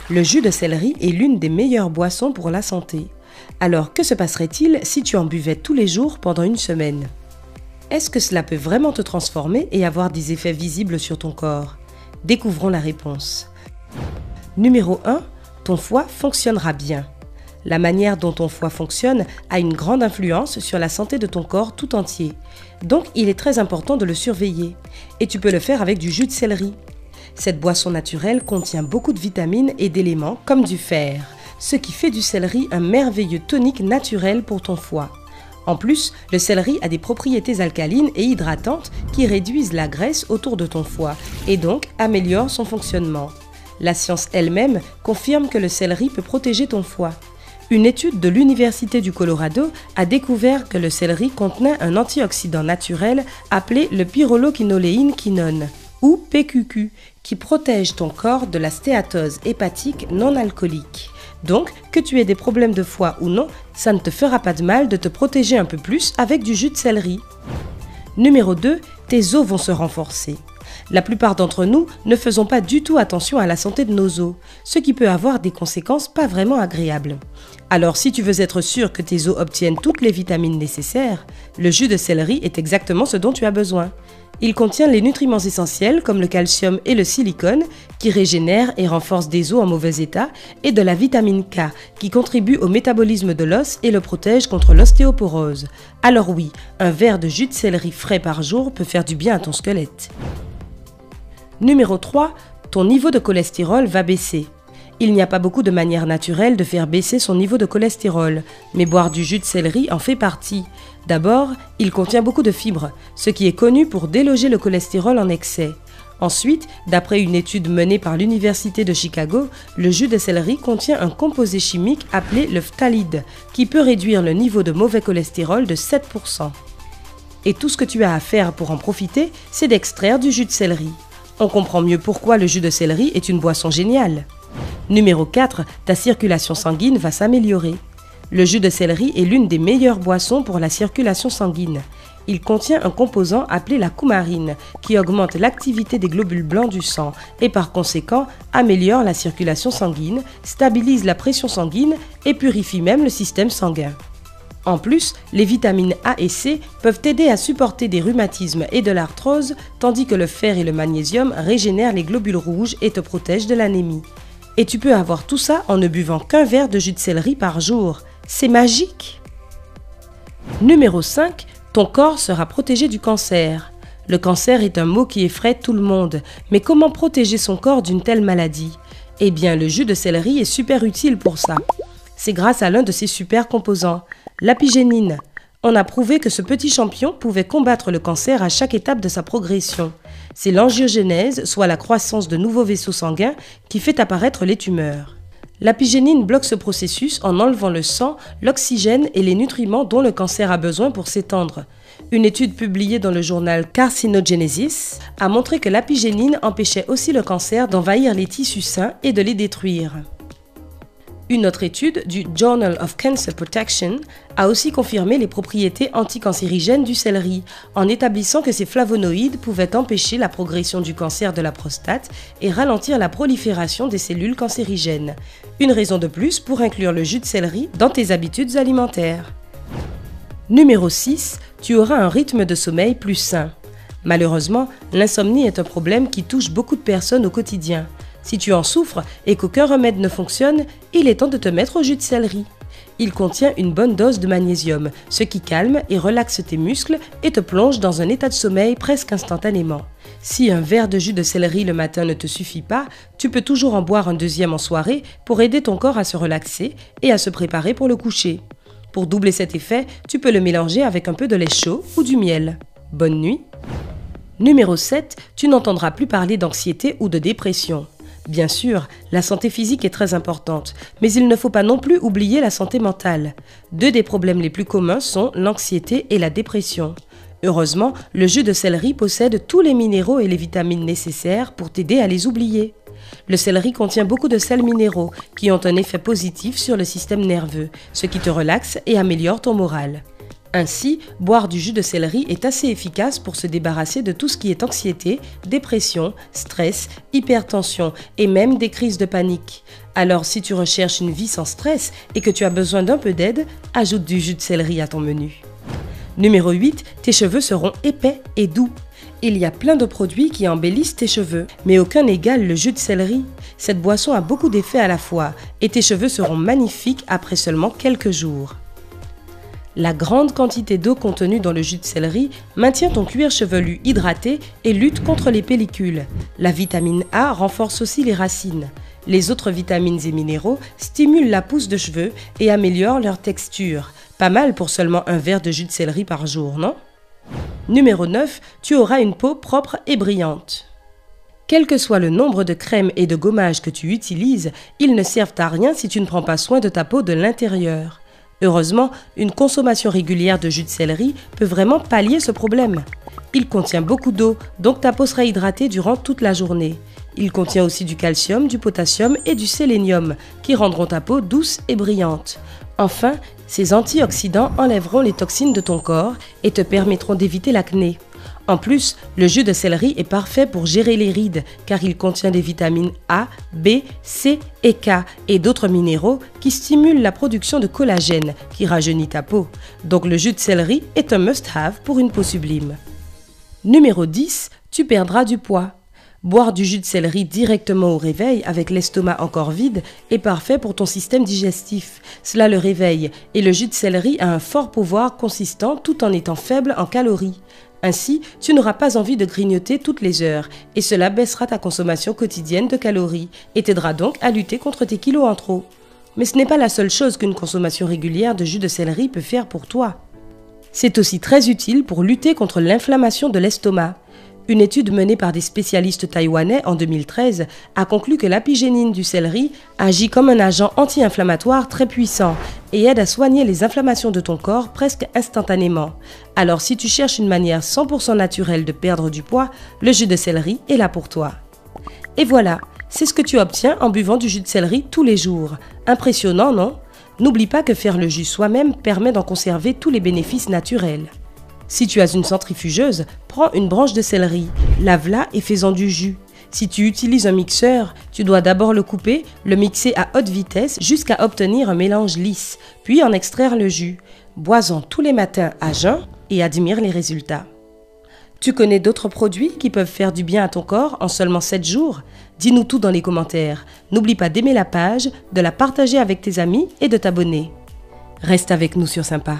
Le jus de céleri est l'une des meilleures boissons pour la santé. Alors que se passerait-il si tu en buvais tous les jours pendant une semaine? Est-ce que cela peut vraiment te transformer et avoir des effets visibles sur ton corps? Découvrons la réponse. Numéro 1. Ton foie fonctionnera bien. La manière dont ton foie fonctionne a une grande influence sur la santé de ton corps tout entier. Donc, il est très important de le surveiller. Et tu peux le faire avec du jus de céleri. Cette boisson naturelle contient beaucoup de vitamines et d'éléments comme du fer, ce qui fait du céleri un merveilleux tonique naturel pour ton foie. En plus, le céleri a des propriétés alcalines et hydratantes qui réduisent la graisse autour de ton foie et donc améliorent son fonctionnement. La science elle-même confirme que le céleri peut protéger ton foie. Une étude de l'Université du Colorado a découvert que le céleri contenait un antioxydant naturel appelé le pyrroloquinoléine-quinone, ou PQQ, qui protège ton corps de la stéatose hépatique non alcoolique. Donc, que tu aies des problèmes de foie ou non, ça ne te fera pas de mal de te protéger un peu plus avec du jus de céleri. Numéro 2, tes os vont se renforcer. La plupart d'entre nous ne faisons pas du tout attention à la santé de nos os, ce qui peut avoir des conséquences pas vraiment agréables. Alors si tu veux être sûr que tes os obtiennent toutes les vitamines nécessaires, le jus de céleri est exactement ce dont tu as besoin. Il contient les nutriments essentiels comme le calcium et le silicone qui régénèrent et renforcent des os en mauvais état et de la vitamine K qui contribue au métabolisme de l'os et le protège contre l'ostéoporose. Alors oui, un verre de jus de céleri frais par jour peut faire du bien à ton squelette. Numéro 3, ton niveau de cholestérol va baisser. Il n'y a pas beaucoup de manières naturelles de faire baisser son niveau de cholestérol, mais boire du jus de céleri en fait partie. D'abord, il contient beaucoup de fibres, ce qui est connu pour déloger le cholestérol en excès. Ensuite, d'après une étude menée par l'Université de Chicago, le jus de céleri contient un composé chimique appelé le phtalide, qui peut réduire le niveau de mauvais cholestérol de 7%. Et tout ce que tu as à faire pour en profiter, c'est d'extraire du jus de céleri. On comprend mieux pourquoi le jus de céleri est une boisson géniale. Numéro 4, ta circulation sanguine va s'améliorer. Le jus de céleri est l'une des meilleures boissons pour la circulation sanguine. Il contient un composant appelé la coumarine qui augmente l'activité des globules blancs du sang et par conséquent améliore la circulation sanguine, stabilise la pression sanguine et purifie même le système sanguin. En plus, les vitamines A et C peuvent t'aider à supporter des rhumatismes et de l'arthrose, tandis que le fer et le magnésium régénèrent les globules rouges et te protègent de l'anémie. Et tu peux avoir tout ça en ne buvant qu'un verre de jus de céleri par jour. C'est magique! Numéro 5, ton corps sera protégé du cancer. Le cancer est un mot qui effraie tout le monde, mais comment protéger son corps d'une telle maladie? Eh bien, le jus de céleri est super utile pour ça. C'est grâce à l'un de ses super composants, l'apigénine. On a prouvé que ce petit champion pouvait combattre le cancer à chaque étape de sa progression. C'est l'angiogénèse, soit la croissance de nouveaux vaisseaux sanguins, qui fait apparaître les tumeurs. L'apigénine bloque ce processus en enlevant le sang, l'oxygène et les nutriments dont le cancer a besoin pour s'étendre. Une étude publiée dans le journal Carcinogenesis a montré que l'apigénine empêchait aussi le cancer d'envahir les tissus sains et de les détruire. Une autre étude du Journal of Cancer Protection a aussi confirmé les propriétés anticancérigènes du céleri, en établissant que ces flavonoïdes pouvaient empêcher la progression du cancer de la prostate et ralentir la prolifération des cellules cancérigènes. Une raison de plus pour inclure le jus de céleri dans tes habitudes alimentaires. Numéro 6, tu auras un rythme de sommeil plus sain. Malheureusement, l'insomnie est un problème qui touche beaucoup de personnes au quotidien. Si tu en souffres et qu'aucun remède ne fonctionne, il est temps de te mettre au jus de céleri. Il contient une bonne dose de magnésium, ce qui calme et relaxe tes muscles et te plonge dans un état de sommeil presque instantanément. Si un verre de jus de céleri le matin ne te suffit pas, tu peux toujours en boire un deuxième en soirée pour aider ton corps à se relaxer et à se préparer pour le coucher. Pour doubler cet effet, tu peux le mélanger avec un peu de lait chaud ou du miel. Bonne nuit! Numéro 7, tu n'entendras plus parler d'anxiété ou de dépression. Bien sûr, la santé physique est très importante, mais il ne faut pas non plus oublier la santé mentale. Deux des problèmes les plus communs sont l'anxiété et la dépression. Heureusement, le jus de céleri possède tous les minéraux et les vitamines nécessaires pour t'aider à les oublier. Le céleri contient beaucoup de sels minéraux qui ont un effet positif sur le système nerveux, ce qui te relaxe et améliore ton moral. Ainsi, boire du jus de céleri est assez efficace pour se débarrasser de tout ce qui est anxiété, dépression, stress, hypertension et même des crises de panique. Alors si tu recherches une vie sans stress et que tu as besoin d'un peu d'aide, ajoute du jus de céleri à ton menu. Numéro 8, tes cheveux seront épais et doux. Il y a plein de produits qui embellissent tes cheveux, mais aucun n'égale le jus de céleri. Cette boisson a beaucoup d'effets à la fois et tes cheveux seront magnifiques après seulement quelques jours. La grande quantité d'eau contenue dans le jus de céleri maintient ton cuir chevelu hydraté et lutte contre les pellicules. La vitamine A renforce aussi les racines. Les autres vitamines et minéraux stimulent la pousse de cheveux et améliorent leur texture. Pas mal pour seulement un verre de jus de céleri par jour, non? Numéro 9, tu auras une peau propre et brillante. Quel que soit le nombre de crèmes et de gommages que tu utilises, ils ne servent à rien si tu ne prends pas soin de ta peau de l'intérieur. Heureusement, une consommation régulière de jus de céleri peut vraiment pallier ce problème. Il contient beaucoup d'eau, donc ta peau sera hydratée durant toute la journée. Il contient aussi du calcium, du potassium et du sélénium, qui rendront ta peau douce et brillante. Enfin, ces antioxydants enlèveront les toxines de ton corps et te permettront d'éviter l'acné. En plus, le jus de céleri est parfait pour gérer les rides car il contient des vitamines A, B, C et K et d'autres minéraux qui stimulent la production de collagène qui rajeunit ta peau. Donc le jus de céleri est un must-have pour une peau sublime. Numéro 10, tu perdras du poids. Boire du jus de céleri directement au réveil avec l'estomac encore vide est parfait pour ton système digestif. Cela le réveille et le jus de céleri a un fort pouvoir consistant tout en étant faible en calories. Ainsi, tu n'auras pas envie de grignoter toutes les heures et cela baissera ta consommation quotidienne de calories et t'aidera donc à lutter contre tes kilos en trop. Mais ce n'est pas la seule chose qu'une consommation régulière de jus de céleri peut faire pour toi. C'est aussi très utile pour lutter contre l'inflammation de l'estomac. Une étude menée par des spécialistes taïwanais en 2013 a conclu que l'apigénine du céleri agit comme un agent anti-inflammatoire très puissant et aide à soigner les inflammations de ton corps presque instantanément. Alors si tu cherches une manière 100% naturelle de perdre du poids, le jus de céleri est là pour toi. Et voilà, c'est ce que tu obtiens en buvant du jus de céleri tous les jours. Impressionnant, non? N'oublie pas que faire le jus soi-même permet d'en conserver tous les bénéfices naturels. Si tu as une centrifugeuse, prends une branche de céleri, lave-la et fais-en du jus. Si tu utilises un mixeur, tu dois d'abord le couper, le mixer à haute vitesse jusqu'à obtenir un mélange lisse, puis en extraire le jus. Bois-en tous les matins à jeun et admire les résultats. Tu connais d'autres produits qui peuvent faire du bien à ton corps en seulement 7 jours? Dis-nous tout dans les commentaires. N'oublie pas d'aimer la page, de la partager avec tes amis et de t'abonner. Reste avec nous sur Sympa.